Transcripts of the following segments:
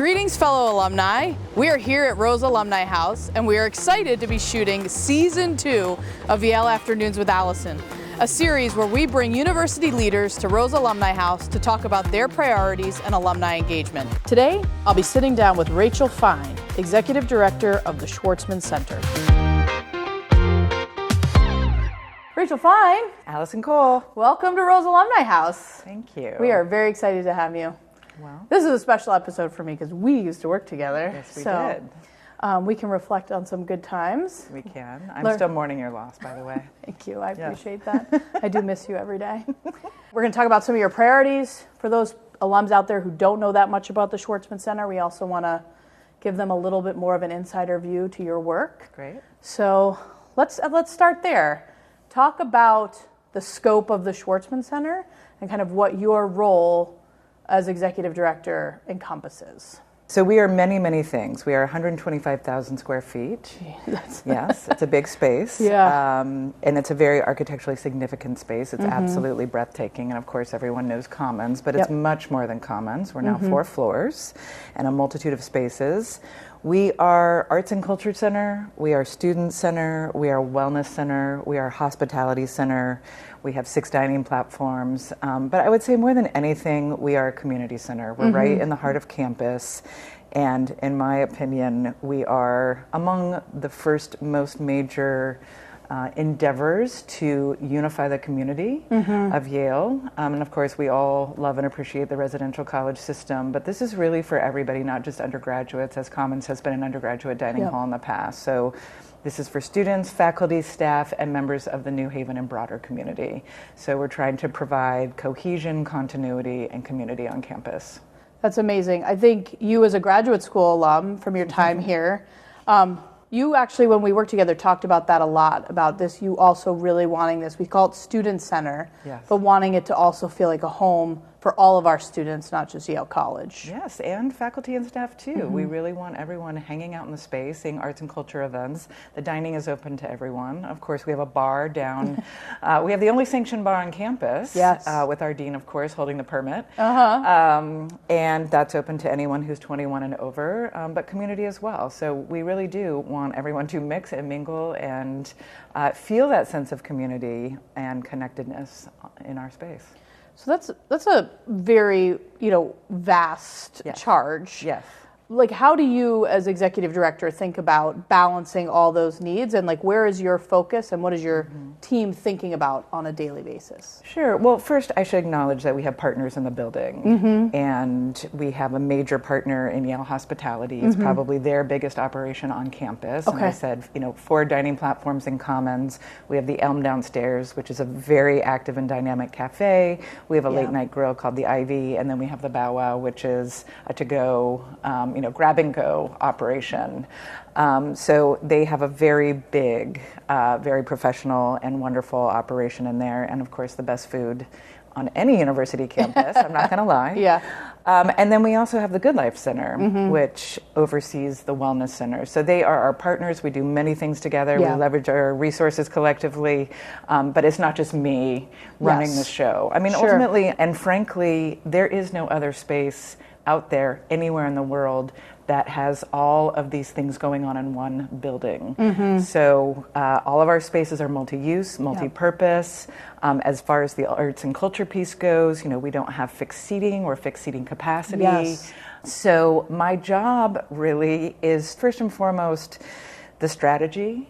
Greetings, fellow alumni. We are here at Rose Alumni House, and we are excited to be shooting Season 2 of Yale Afternoons with Alison, a series where we bring university leaders to Rose Alumni House to talk about their priorities and alumni engagement. Today, I'll be sitting down with Rachel Fine, Executive Director of the Schwarzman Center. Rachel Fine. Alison Cole. Welcome to Rose Alumni House. Thank you. We are very excited to have you. Well, this is a special episode for me because we used to work together. Yes, we did. We can reflect on some good times. We can. I'm still mourning your loss, by the way. Thank you. I appreciate that. I do miss you every day. We're going to talk about some of your priorities. For those alums out there who don't know that much about the Schwarzman Center, we also want to give them a little bit more of an insider view to your work. Great. So let's start there. Talk about the scope of the Schwarzman Center and kind of what your role as executive director encompasses. So we are many, many things. We are 125,000 square feet. Yes, it's a big space. Yeah. And it's a very architecturally significant space. It's absolutely breathtaking. And of course, everyone knows Commons, but it's much more than Commons. We're now 4 floors and a multitude of spaces. We are Arts and Culture Center, we are Student Center, we are Wellness Center, we are Hospitality Center, we have 6 dining platforms, but I would say more than anything, we are a community center. We're right in the heart of campus, and in my opinion, we are among the first most major endeavors to unify the community of Yale. And of course, we all love and appreciate the residential college system, but this is really for everybody, not just undergraduates, as Commons has been an undergraduate dining hall in the past. So this is for students, faculty, staff, and members of the New Haven and broader community. So we're trying to provide cohesion, continuity, and community on campus. That's amazing. I think you as a graduate school alum from your time here, you actually, when we worked together, talked about that a lot, about this, you also really wanting this. We call it Student Center, but wanting it to also feel like a home for all of our students, not just Yale College. Yes, and faculty and staff too. We really want everyone hanging out in the space, seeing arts and culture events. The dining is open to everyone. Of course, we have a bar down. We have the only sanctioned bar on campus, with our dean, of course, holding the permit. And that's open to anyone who's 21 and over, but community as well. So we really do want everyone to mix and mingle and feel that sense of community and connectedness in our space. So that's a very, vast charge. Yes. Like, how do you, as executive director, think about balancing all those needs, and where is your focus, and what is your team thinking about on a daily basis? Sure. Well, first, I should acknowledge that we have partners in the building, and we have a major partner in Yale Hospitality. It's probably their biggest operation on campus. Okay. And I said, 4 dining platforms in Commons. We have the Elm downstairs, which is a very active and dynamic cafe. We have a late night grill called the Ivy, and then we have the Bow Wow, which is a to-go, grab-and-go operation. So they have a very big, very professional and wonderful operation in there, and of course the best food on any university campus, I'm not going to lie. And then we also have the Good Life Center, which oversees the Wellness Center. So they are our partners. We do many things together. We leverage our resources collectively, but it's not just me running the show. I mean, ultimately, and frankly, there is no other space out there anywhere in the world that has all of these things going on in one building. So all of our spaces are multi-use, multi-purpose. As far as the arts and culture piece goes, we don't have fixed seating or fixed seating capacity. So my job really is first and foremost the strategy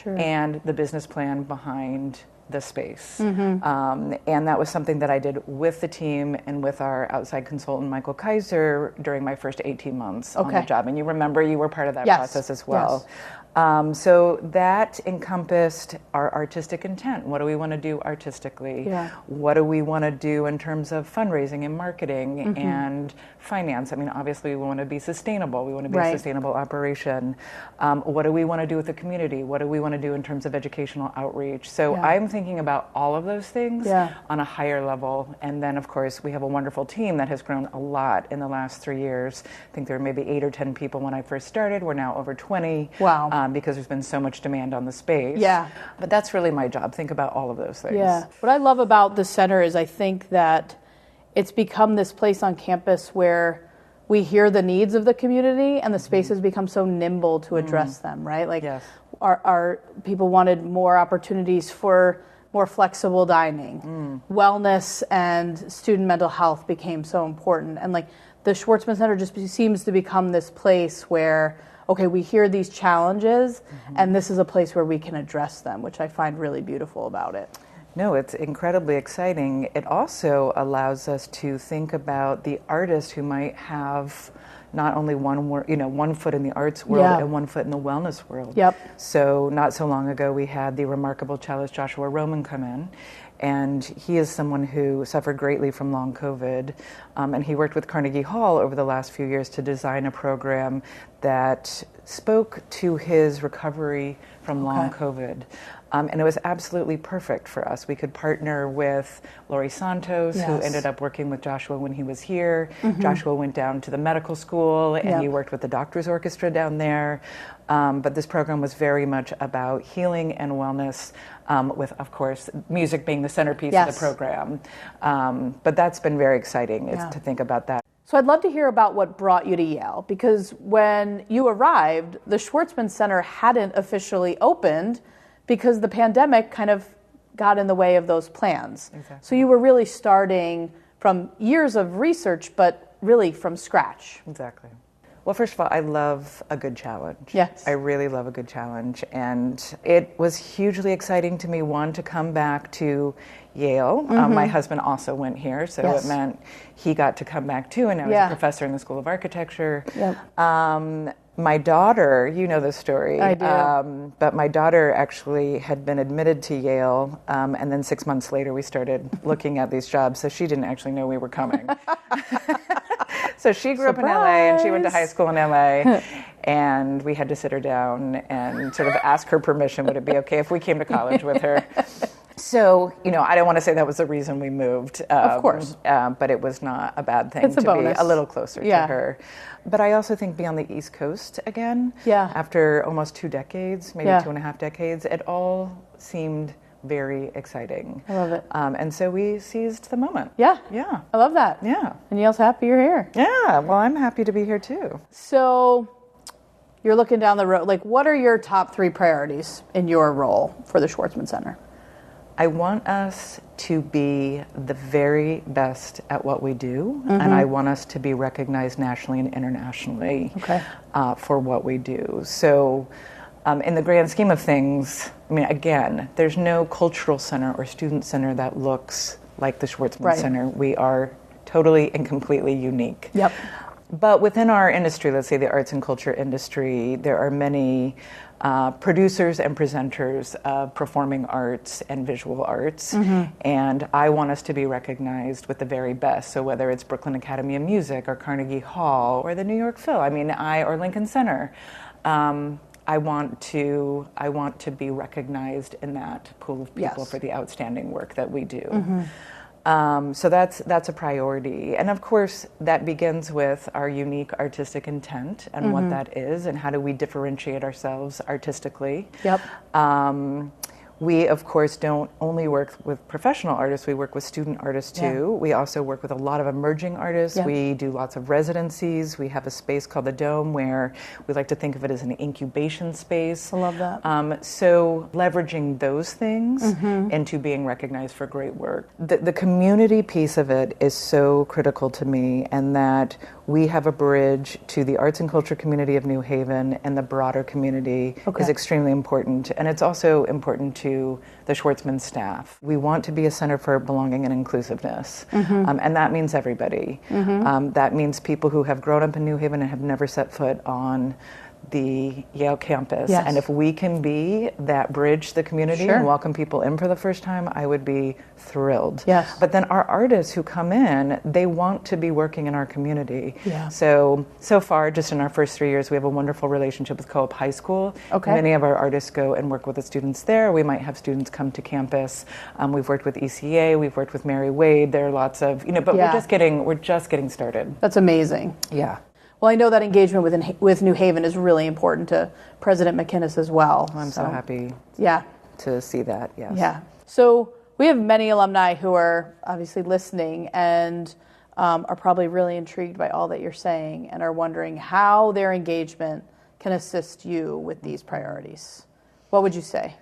and the business plan behind the space. And that was something that I did with the team and with our outside consultant, Michael Kaiser, during my first 18 months on the job. And you remember you were part of that process as well. So that encompassed our artistic intent. What do we want to do artistically? What do we want to do in terms of fundraising and marketing and finance? I mean, obviously we want to be sustainable. We want to be a sustainable operation. What do we want to do with the community? What do we want to do in terms of educational outreach? So I'm thinking about all of those things on a higher level. And then, of course, we have a wonderful team that has grown a lot in the last 3 years. I think there were maybe 8 or 10 people when I first started. We're now over 20. Wow. Because there's been so much demand on the space. But that's really my job. Think about all of those things. What I love about the center is I think that it's become this place on campus where we hear the needs of the community, and the spaces become so nimble to address them, right? Like, Yes. our people wanted more opportunities for more flexible dining. Wellness and student mental health became so important. And like the Schwarzman Center just seems to become this place where, okay, we hear these challenges and this is a place where we can address them, which I find really beautiful about it. No, it's incredibly exciting. It also allows us to think about the artist who might have not only one foot in the arts world and one foot in the wellness world. Yep. So not so long ago, we had the remarkable cellist Joshua Roman come in, and he is someone who suffered greatly from long COVID, and he worked with Carnegie Hall over the last few years to design a program that spoke to his recovery from long COVID. And it was absolutely perfect for us. We could partner with Laurie Santos, who ended up working with Joshua when he was here. Joshua went down to the medical school, and he worked with the Doctors Orchestra down there. But this program was very much about healing and wellness, with, of course, music being the centerpiece of the program. But that's been very exciting to think about that. So I'd love to hear about what brought you to Yale, because when you arrived, the Schwarzman Center hadn't officially opened because the pandemic kind of got in the way of those plans. Exactly. So you were really starting from years of research, but really from scratch. Exactly. Well, first of all, I love a good challenge. Yes. I really love a good challenge. And it was hugely exciting to me, one, to come back to Yale. My husband also went here, so it meant he got to come back too, and now he's a professor in the School of Architecture. My daughter, you know the story. I do. But my daughter actually had been admitted to Yale, and then 6 months later we started looking at these jobs, so she didn't actually know we were coming. So she grew up in LA, and she went to high school in LA, and we had to sit her down and sort of ask her permission, would it be okay if we came to college with her? So, I don't want to say that was the reason we moved. Of course. But it was not a bad thing to be a little closer to her. But I also think being on the East Coast again, after almost 2 decades, maybe 2.5 decades, it all seemed very exciting. I love it. And so we seized the moment. Yeah. I love that. Yeah. And Yale's happy you're here. Yeah. Well, I'm happy to be here too. So you're looking down the road. Like, what are your top 3 priorities in your role for the Schwarzman Center? I want us to be the very best at what we do, and I want us to be recognized nationally and internationally for what we do. So in the grand scheme of things, I mean, again, there's no cultural center or student center that looks like the Schwarzman Center. We are totally and completely unique. Yep. But within our industry, let's say the arts and culture industry, there are many producers and presenters of performing arts and visual arts, and I want us to be recognized with the very best. So whether it's Brooklyn Academy of Music or Carnegie Hall or the New York Phil, or Lincoln Center, I want to be recognized in that pool of people for the outstanding work that we do. So that's a priority. And of course, that begins with our unique artistic intent and what that is and how do we differentiate ourselves artistically. Yep. We, of course, don't only work with professional artists, we work with student artists too. We also work with a lot of emerging artists. We do lots of residencies. We have a space called the Dome where we like to think of it as an incubation space. I love that. So leveraging those things into being recognized for great work. The community piece of it is so critical to me, and that we have a bridge to the arts and culture community of New Haven and the broader community is extremely important. And it's also important to the Schwarzman staff. We want to be a center for belonging and inclusiveness. And that means everybody. That means people who have grown up in New Haven and have never set foot on the Yale campus. And if we can be that bridge to the community and welcome people in for the first time, I would be thrilled. But then our artists who come in, they want to be working in our community. So far, just in our first 3 years, we have a wonderful relationship with Co-op High School. Many of our artists go and work with the students there. We might have students come to campus. We've worked with ECA, we've worked with Mary Wade. There are lots of, but we're just getting started. That's amazing. Well, I know that engagement with New Haven is really important to President McInnes as well. I'm so happy to see that, yes. So we have many alumni who are obviously listening, and are probably really intrigued by all that you're saying and are wondering how their engagement can assist you with these priorities. What would you say?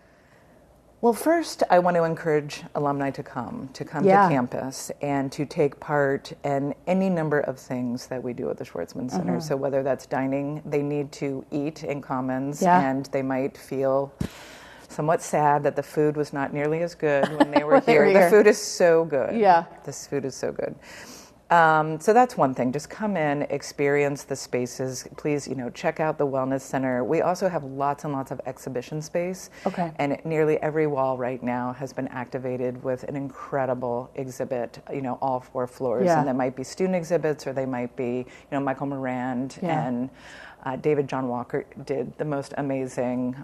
Well, first, I want to encourage alumni to come to campus and to take part in any number of things that we do at the Schwarzman Center. So whether that's dining, they need to eat in Commons, and they might feel somewhat sad that the food was not nearly as good when they were here. The food is so good. Yeah. This food is so good. So that's one thing. Just come in, experience the spaces. Please, check out the Wellness Center. We also have lots and lots of exhibition space. Okay. And nearly every wall right now has been activated with an incredible exhibit, all 4 floors. Yeah. And that might be student exhibits, or they might be, Michael Morand and David John Walker did the most amazing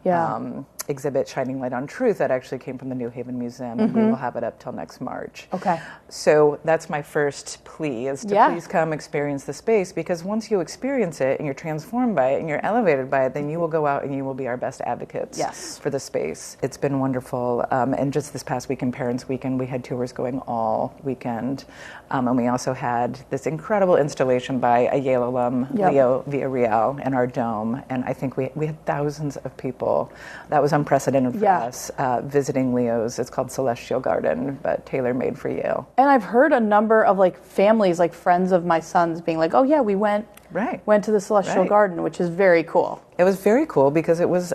exhibit, Shining Light on Truth, that actually came from the New Haven Museum, and we will have it up till next March. Okay. So that's my first plea, is to please come experience the space, because once you experience it and you're transformed by it and you're elevated by it, then you will go out and you will be our best advocates for the space. It's been wonderful. And just this past weekend, Parents Weekend, we had tours going all weekend. And we also had this incredible installation by a Yale alum, Leo Villarreal, in our dome. And I think we had thousands of people. That was unprecedented for us, visiting Leo's. It's called Celestial Garden, but tailor-made for Yale. And I've heard a number of families, friends of my son's being like, oh yeah, we went to the Celestial Garden, which is very cool. It was very cool because it was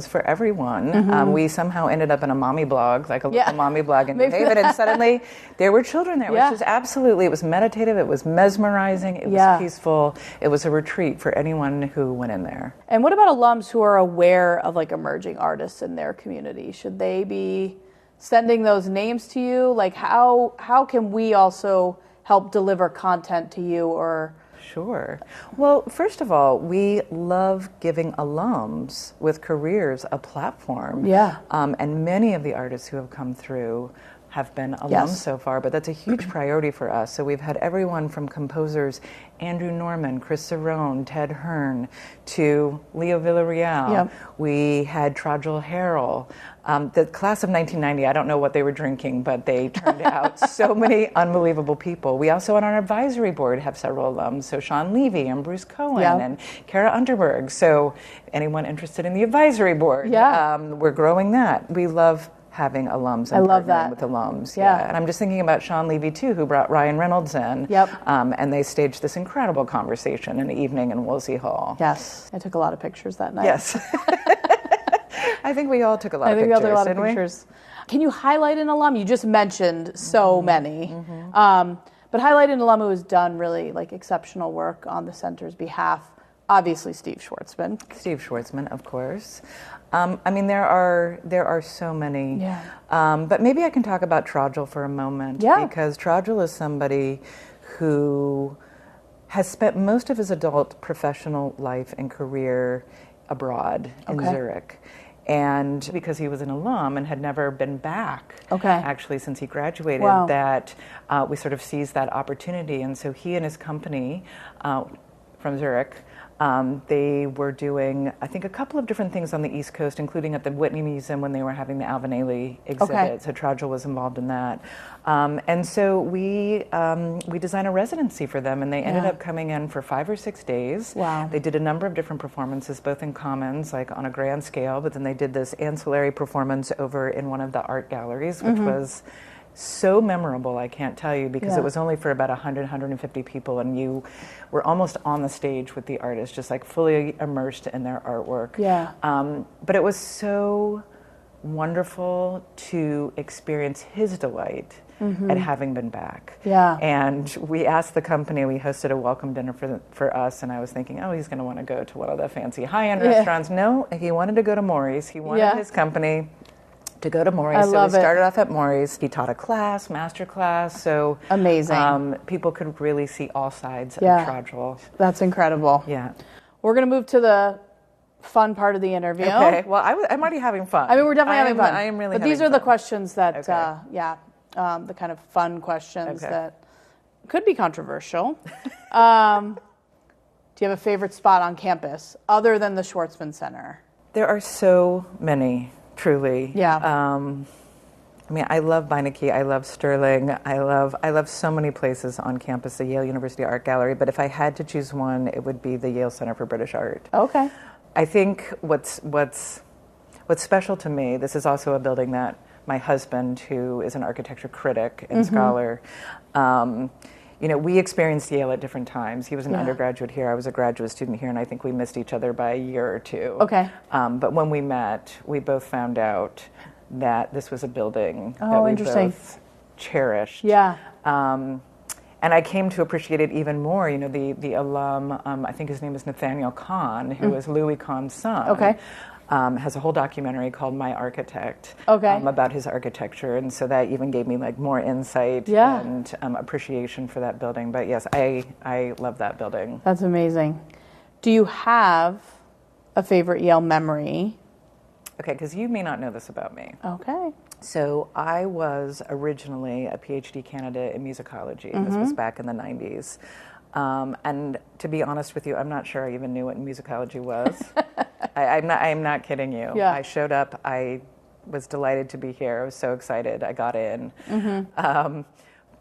for everyone. We somehow ended up in a mommy blog, a little mommy blog in New Haven, and suddenly there were children there, which is it was meditative, it was mesmerizing, it was peaceful, it was a retreat for anyone who went in there. And what about alums who are aware of emerging artists in their community? Should they be sending those names to you? How can we also help deliver content to you or... Sure. Well, first of all, we love giving alums with careers a platform. Yeah. And many of the artists who have come through have been alums so far, but that's a huge priority for us. So we've had everyone from composers Andrew Norman, Chris Cerrone, Ted Hearn, to Leo Villarreal. Yep. We had Trajal Harrell. The class of 1990, I don't know what they were drinking, but they turned out so many unbelievable people. We also on our advisory board have several alums, so Sean Levy and Bruce Cohen and Kara Underberg. So anyone interested in the advisory board, we're growing that. We love having alums and partnering with alums. Yeah. And I'm just thinking about Sean Levy, too, who brought Ryan Reynolds in. Yep. And they staged this incredible conversation in the evening in Woolsey Hall. Yes. I took a lot of pictures that night. Yes. I think we all took a lot of pictures. Can you highlight an alum? You just mentioned so many. But highlight an alum who has done really exceptional work on the center's behalf. Obviously, Steve Schwarzman. Steve Schwarzman, of course. There are so many. Yeah. But maybe I can talk about Trajal for a moment. Yeah. Because Trajal is somebody who has spent most of his adult professional life and career abroad in Zurich. And because he was an alum and had never been back, actually, since he graduated, that we sort of seized that opportunity. And so he and his company from Zurich, they were doing, I think, a couple of different things on the East Coast, including at the Whitney Museum when they were having the Alvin Ailey exhibit. So Trajal was involved in that. And so we designed a residency for them, and they ended up coming in for 5 or 6 days. Wow. They did a number of different performances, both in Commons, on a grand scale, but then they did this ancillary performance over in one of the art galleries, which was so memorable, I can't tell you, because it was only for about 100, 150 people, and you were almost on the stage with the artist, just fully immersed in their artwork. Yeah. But it was so wonderful to experience his delight at having been back. Yeah. And we asked the company, we hosted a welcome dinner for us, and I was thinking, he's going to want to go to one of the fancy high-end restaurants. No, he wanted to go to Maury's. He wanted his company to go to Maury's. So we started off at Maury's. He taught a master class. So amazing. People could really see all sides of Trajal. That's incredible. Yeah. We're going to move to the fun part of the interview. Okay. Well, I'm already having fun. We're definitely having fun. I am really. But these are the questions that, the kind of fun questions that could be controversial. Do you have a favorite spot on campus other than the Schwarzman Center? There are so many. Truly. Yeah. I mean, I love Beinecke, I love Sterling, I love so many places on campus, the Yale University Art Gallery, but if I had to choose one, it would be the Yale Center for British Art. Okay. I think what's special to me, this is also a building that my husband, who is an architecture critic and scholar, we experienced Yale at different times. He was an undergraduate here, I was a graduate student here, and I think we missed each other by a year or two. Okay. But when we met, we both found out that this was a building that we both cherished. Yeah. And I came to appreciate it even more. The alum, I think his name is Nathaniel Kahn, who is Louis Kahn's son. Okay. Has a whole documentary called My Architect about his architecture, and so that even gave me more insight and appreciation for that building. But yes, I love that building. That's amazing. Do you have a favorite Yale memory? Okay, because you may not know this about me. Okay. So I was originally a PhD candidate in musicology. This was back in the 90s. And to be honest with you, I'm not sure I even knew what musicology was. I'm not kidding you. Yeah. I showed up. I was delighted to be here. I was so excited. I got in.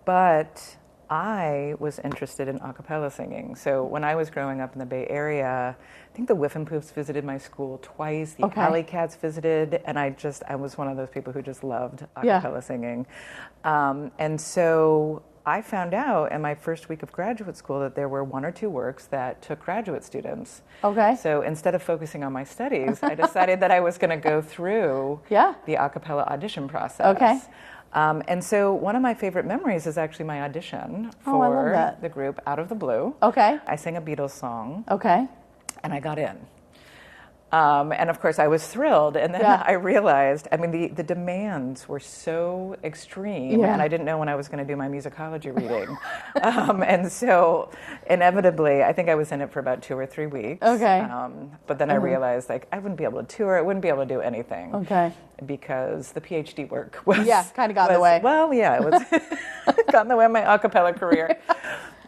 But I was interested in a cappella singing. So when I was growing up in the Bay Area, I think the Whiffenpoofs visited my school twice. The Alley Cats visited, and I was one of those people who just loved a cappella singing. And so I found out in my first week of graduate school that there were one or two works that took graduate students. Okay. So instead of focusing on my studies, I decided that I was going to go through the a cappella audition process. Okay. And so one of my favorite memories is actually my audition for the group Out of the Blue. Okay. I sang a Beatles song. Okay. And I got in. And of course, I was thrilled. And then I realized, the demands were so extreme, and I didn't know when I was going to do my musicology reading. And so, inevitably, I think I was in it for about 2 or 3 weeks. Okay. But then I realized, I wouldn't be able to tour, I wouldn't be able to do anything. Okay. Because the PhD work was... kind of got in the way. Well, it was got in the way of my a cappella career.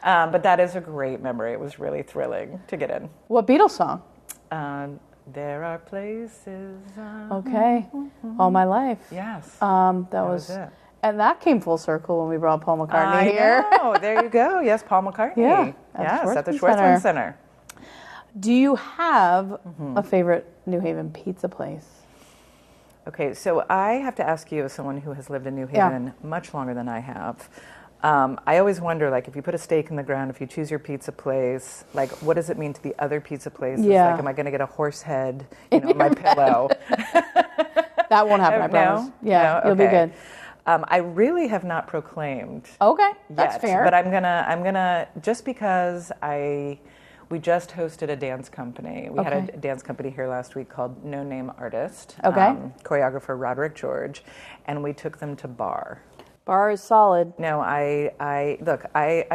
But that is a great memory. It was really thrilling to get in. What Beatles song? There are places. All my life. Yes. That was it. And that came full circle when we brought Paul McCartney here. Oh, there you go. Yes, Paul McCartney. At the Schwarzman Center. Do you have a favorite New Haven pizza place? Okay, so I have to ask you, as someone who has lived in New Haven much longer than I have, I always wonder, if you put a stake in the ground, if you choose your pizza place, what does it mean to the other pizza places? Yeah. Am I going to get a horse head, in my pillow? That won't happen, I promise. Yeah, no? You'll be good. I really have not proclaimed. Okay, that's yet, fair. But I'm gonna just because we just hosted a dance company. We had a dance company here last week called No Name Artist. Choreographer Roderick George, and we took them to Bar. Bar is solid. No, I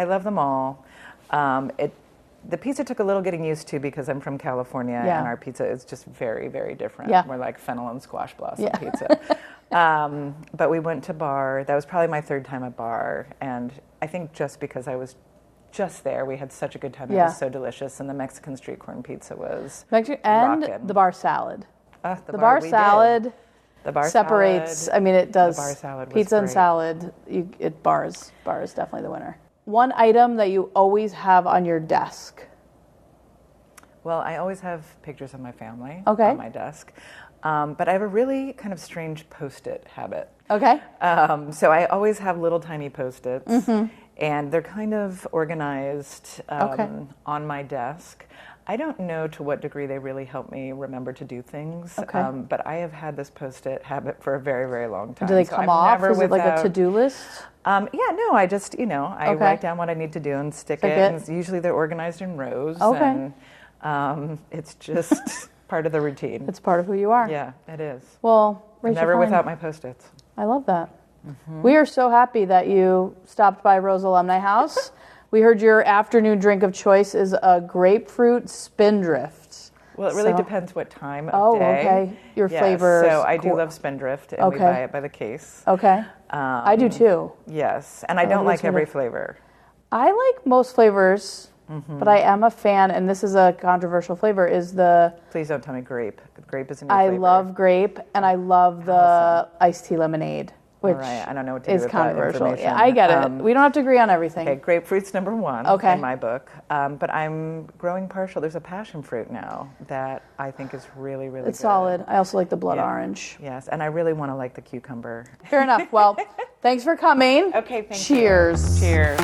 love them all. The pizza took a little getting used to because I'm from California and our pizza is just very, very different. Yeah. We're like fennel and squash blossom pizza. But we went to Bar. That was probably my third time at Bar, and I think just because I was just there, we had such a good time. It was so delicious, and the Mexican street corn pizza was rockin'. The bar salad. The bar salad. The bar separates. salad. It does. The bar salad was pizza great. and salad. Bar is definitely the winner. One item that you always have on your desk. Well, I always have pictures of my family on my desk, but I have a really kind of strange Post-it habit. Okay. So I always have little tiny Post-its, and they're kind of organized on my desk. I don't know to what degree they really help me remember to do things, but I have had this Post-it habit for a very, very long time. Do they come off? Is it like a to-do list? I just, I write down what I need to do and stick it. And usually they're organized in rows, and it's just part of the routine. It's part of who you are. Yeah, it is. Well, Rachel, never without my Post-its. I love that. We are so happy that you stopped by Rose Alumni House. We heard your afternoon drink of choice is a grapefruit spindrift. Well, it really depends what time of day. Oh, okay. Your flavor. So I do love spindrift, and we buy it by the case. Okay. I do too. Yes, and I don't like every flavor. I like most flavors, but I am a fan, and this is a controversial flavor, is the... Please don't tell me grape. Grape is a new flavor. I love grape, and I love the iced tea lemonade. which all right. I don't know what to do is with that controversial. information. Yeah, I get it. We don't have to agree on everything. Okay, grapefruit's number one Okay. in my book. But I'm growing partial. There's a passion fruit now that I think is really, really It's good. solid. I also like the blood Yeah. orange. Yes, and I really want to like the cucumber. Fair enough. Well, thanks for coming. Okay, thank you. Cheers. Cheers.